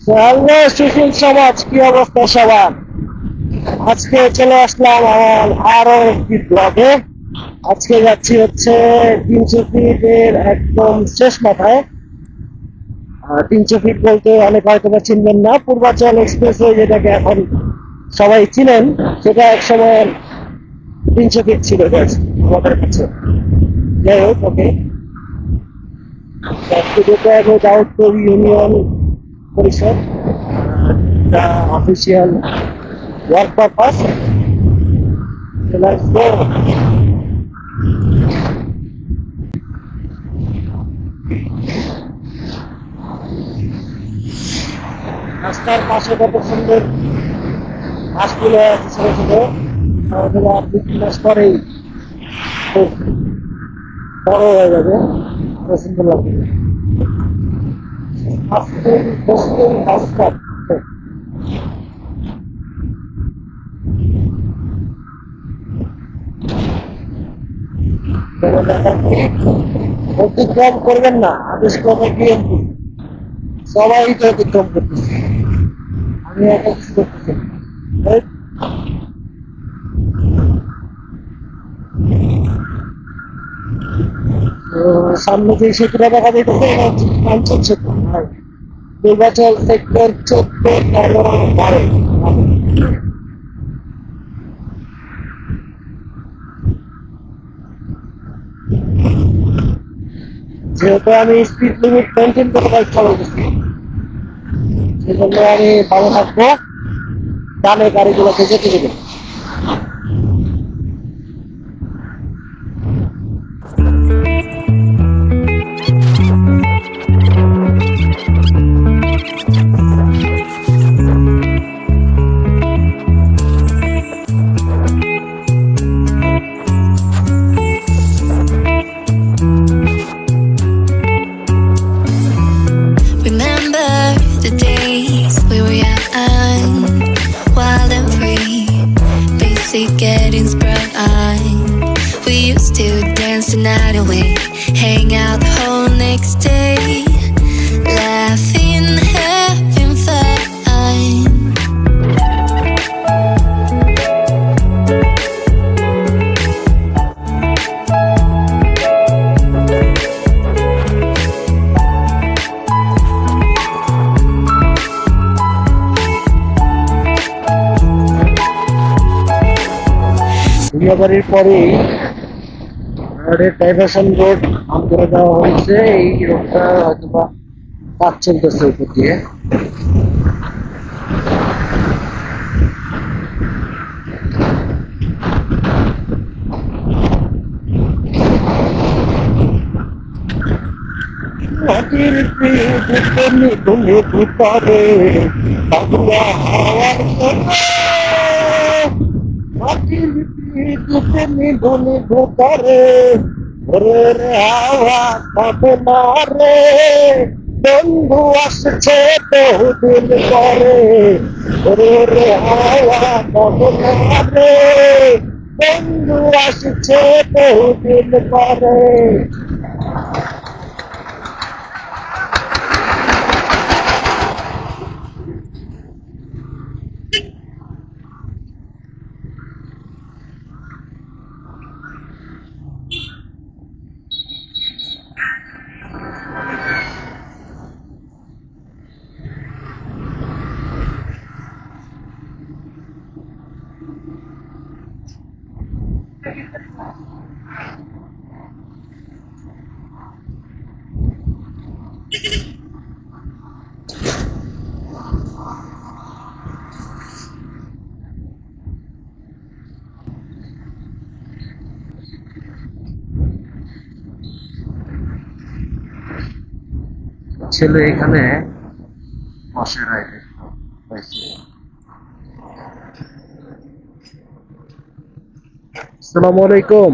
Hello সুশীল সমাজ, কি অবস্থা সবার? আজকে চলে আসলাম আমার আরো একটি ব্লগে। আজকে যাচ্ছি হচ্ছে 300 ফিটের একদম শেষ মাথায়। 300 ফিট বলতে অনেক হয়তো বা চিনবেন না, পূর্বাচল এক্সপ্রেসওয়ে যেটাকে এখন সবাই চিনেন, সেটা এক সময় 300 ফিট ছিল just আমাদের কাছে। যাই হোক, ওকে, দাউদপুর ইউনিয়ন পরিষদ, official work purpose. Let's go. রাস্তার পাশে কত সুন্দর গাছগুলো আছে, ছোট ছোট। ওগুলো আর 2-3 মাস পরেই খুব বড় হয়ে যাবে, কত সুন্দর লাগবে। আস্তে আস্তে রাস্তা অতিক্রম করবেন না, আদেশ ক্রমে বিএনপি সবাই তো অতিক্রম করতেছে, আমি একা কিছু করতেছি না। এই তো সামনে যে সেতুটা দেখা যাইতেছে, এটা হচ্ছে পাঞ্চেত সেতু। পূর্বাচল সেক্টর 14, 13, 12। যেহেতু আমি স্পিড লিমিট মেনটেন করে বাইক চালাতেছি, সেজন্য আমি ভালো থাকবো, ডানে গাড়িগুলোকে যেতে দেবো। Remember the days we were young, wild and free, basic getting sprung on. We used to dance the night away, hang out the whole next day, laughing, having fun. দুনিয়াবাড়ির পরেই diversion road আম করে দেওয়া হয়েছে। এই রোডটা হয়তো বা কাজ চলতেছে উপর দিয়ে। মাটির ধুলে ধুপারে বাবুয়া হাওয়ার কথা, মাটির ধুলে ধুপারে ভোরের হাওয়া কাঁপে না রে, বন্ধু আসছে বহুদিন পরে, ভোরের হাওয়া কাঁপে না রে, বন্ধু আসছে বহুদিন পরে। ছেলে এখানে বসে রাইডে পাইছে। আসসালামু আলাইকুম,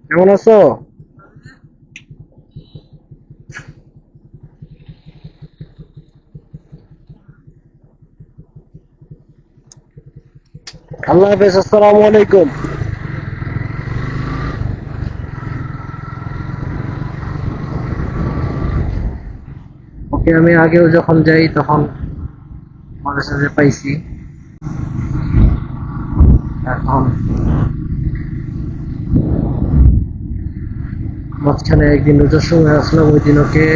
কেমন আছো? আল্লাহ হাফেজ, আসসালামু আলাইকুম। ওকে। আমি আগেও যখন যাই তখন মাঝে সাঝে পাইছি। এখন মাঝখানে একদিন রোজার সময় আসলাম, ওই দিন ওকে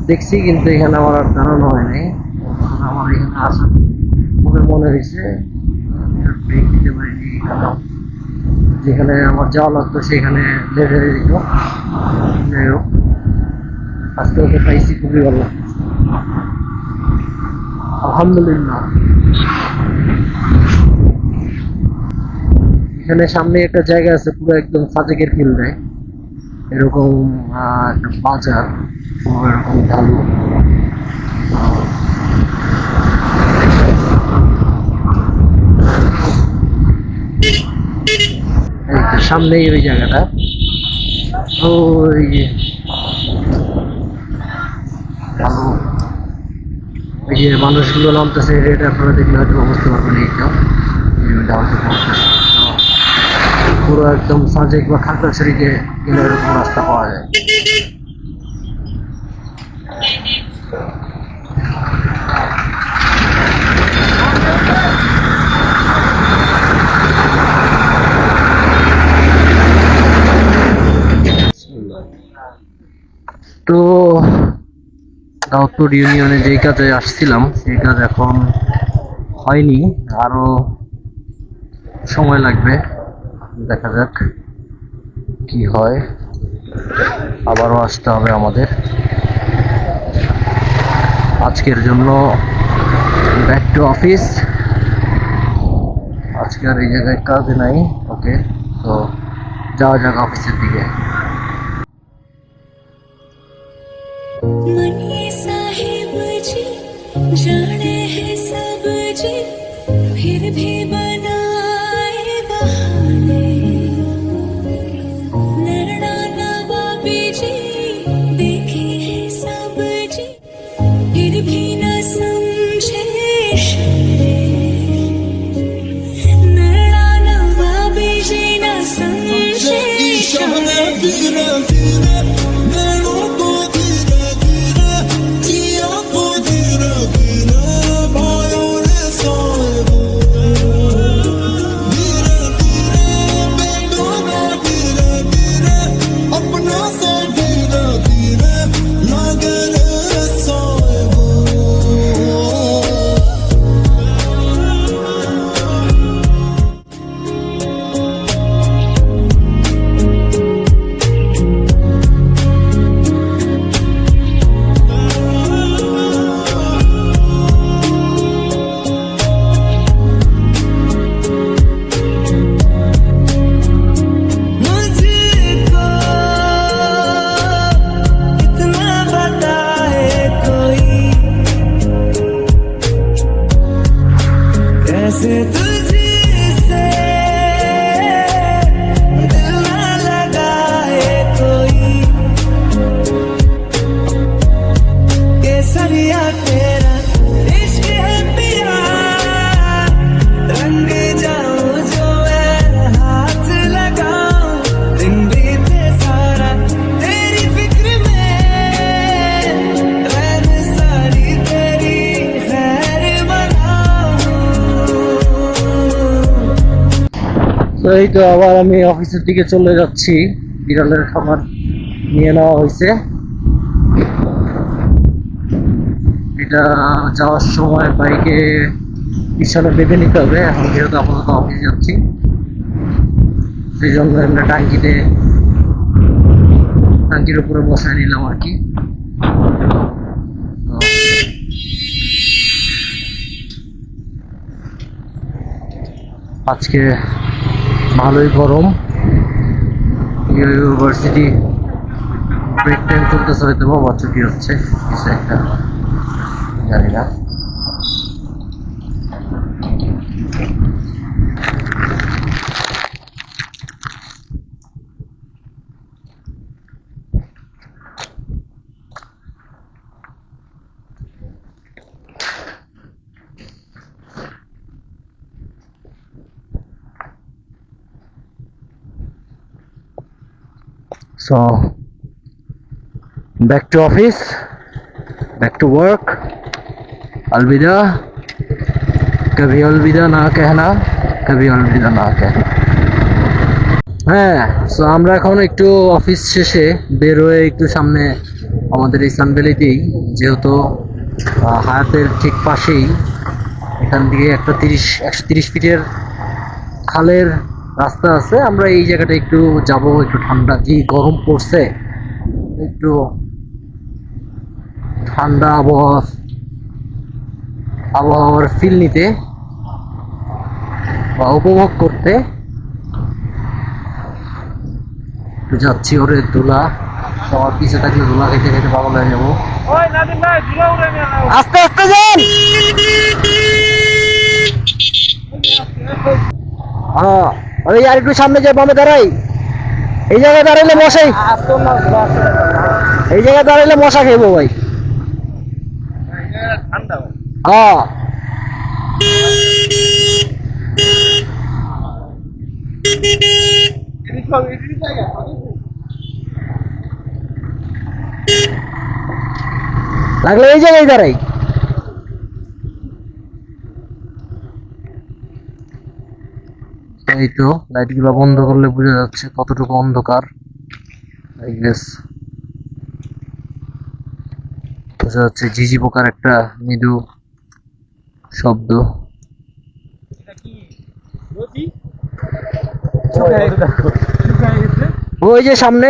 দেখছি, কিন্তু এখানে আমার আর দাঁড়ানো হয়নি। আমার এখানে আসার মনে মনে হয়েছে, ব্রেক দিতে পারিনি। যেখানে আমার যাওয়া লাগতো সেখানে লেটে দিত। যাই হোক, আজকে ওকে পাইছি, খুবই ভালো লাগছে, আলহামদুলিল্লাহ। এখানে সামনে একটা জায়গা আছে, পুরো একদম সাজেকের ফিল দেয়, এরকম একটা বাজার, পুরো এরকম ঢালু। এই তো সামনেই ওই জায়গাটা, ওই যে ভালো, ওই যে মানুষগুলো নামতেছে, এটা আপনারা দেখলে হয়তো বুঝতে পারবেন। এইটা পুরো একদম সাজেক বা খাগড়াছড়িতে গেলে এরকম রাস্তা পাওয়া যায়। তো দাউদপুর ইউনিয়নে যেই কাজে আসছিলাম সেই কাজ এখন হয়নি, আরো সময় লাগবে, দেখা যাক কি হয়। আবারও আসতে হবে আমাদের। আজকের জন্য ব্যাক টু অফিস। আজকে আর এই জায়গায় কাজ নাই। ওকে, তো যাওয়া যাক অফিসের দিকে। मनिए साहिब जी जाने हैं सब जी, फिर भी बनाए बहाने। नैना नवाबी जी देखे हैं सब जी, फिर भी न समझे इशारे। नैना नवाबी जी न समझे इशारे। তো এই তো আবার আমি অফিসের দিকে চলে যাচ্ছি। বিড়ালের খাবার নিয়ে নেওয়া হয়েছে। এটা যাওয়ার সময় বাইকে পিছনে বেঁধে নিতে হবে। এখন যেহেতু আপাতত অফিসে যাচ্ছি, সেই জন্য আমরা টাঙ্কির উপরে বসায় নিলাম আর কি। আজকে ভালোই গরম। ইউনিভার্সিটি ব্রেক টাইম চলতেছে, হয়তো বা ছুটি হচ্ছে, কিছু একটা জানি না। So back to office. Back to work, अलविदा, कभी अलविदा ना कहना, कभी अलविदा ना कहना। হ্যাঁ, সো আমরা এখন একটু অফিস শেষে বের হয়ে একটু সামনে আমাদের এই সানভ্যালিতেই, যেহেতু হায়াতের ঠিক পাশেই, এখান থেকে একটা 130 ফিটের খালের রাস্তা আছে। আমরা এই জায়গাটা একটু যাব, একটু ঠান্ডা, কি গরম পড়ছে, একটু ঠান্ডা আবহাওয়ার ফিল নিতে বা উপভোগ করতে একটু যাচ্ছি। ওরে ধুলা, সবার পিছিয়ে থাকলে ধুলা খেতে খেতে পাগল হয়ে যাবো। আস্তে আস্তে যান। হ্যাঁ, আমি আর একটু সামনে যাই, বামে দাঁড়াই। এই জায়গায় দাঁড়াইলে মশাই, এই জায়গায় দাঁড়াইলে মশা খেবো ভাই। হ্যাঁ, লাগলে এই জায়গায় দাঁড়াই। এই তো লাইট গুলো বন্ধ করলে বোঝা যাচ্ছে কতটুকু অন্ধকার। আই গেস বোঝা যাচ্ছে ঝিঝি পোকার একটা মৃদু শব্দ। ওই যে সামনে